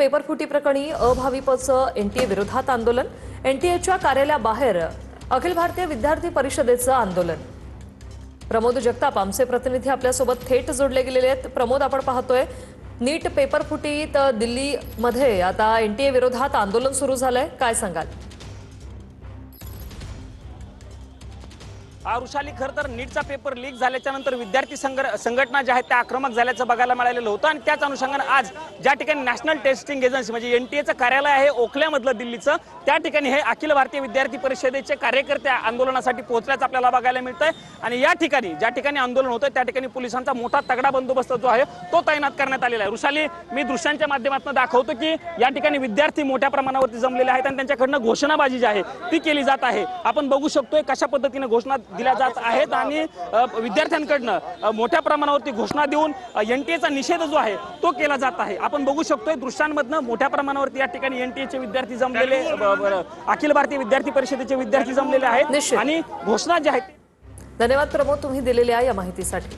पेपरफुटी प्रकरणी अभाविपचं एनटीए विरोधात आंदोलन। एनटीएच्या कार्यालयाबाहेर अखिल भारतीय विद्यार्थी परिषदेचं आंदोलन। प्रमोद जगताप आमचे प्रतिनिधी आपल्यासोबत थेट जोडले गेलेले आहेत। प्रमोद, आपण पाहतोय नीट पेपरफुटीत दिल्लीमध्ये आता एनटीए विरोधात आंदोलन सुरू झालंय, काय सांगाल? वृषाली, खरं तर नीटचा पेपर लीक झाल्याच्या नंतर विद्यार्थी संघटना ज्या आहेत त्या आक्रमक झाल्याचं बघायला मिळालेलं होतं आणि त्याच अनुषंगाने आज ज्या ठिकाणी नॅशनल टेस्टिंग एजन्सी म्हणजे एनटीएचं कार्यालय आहे ओखल्यामधलं दिल्लीचं, त्या ठिकाणी हे अखिल भारतीय विद्यार्थी परिषदेचे कार्यकर्ते आंदोलनासाठी पोहोचल्याचं आपल्याला बघायला मिळतंय। आणि या ठिकाणी ज्या ठिकाणी आंदोलन होतं त्या ठिकाणी पोलिसांचा मोठा तगडा बंदोबस्त जो आहे तो तैनात करण्यात आलेला आहे। वृषाली, मी दृश्यांच्या माध्यमातून दाखवतो की या ठिकाणी विद्यार्थी मोठ्या प्रमाणावरती जमलेले आहेत आणि त्यांच्याकडनं घोषणाबाजी जी आहे ती केली जात आहे। आपण बघू शकतोय कशा पद्धतीने घोषणा दिल्या जात आहेत आणि विद्यार्थ्यांकडनं मोठ्या प्रमाणावरती घोषणा देऊन एनटीएचा निषेध जो आहे तो केला जात आहे। आपण बघू शकतोय दृश्यांमधनं मोठ्या प्रमाणावरती या ठिकाणी एनटीएचे विद्यार्थी जमलेले, अखिल भारतीय विद्यार्थी परिषदेचे विद्यार्थी जमलेले आहेत आणि घोषणा ज्या आहेत। धन्यवाद प्रमोद, तुम्ही दिलेल्या या माहितीसाठी।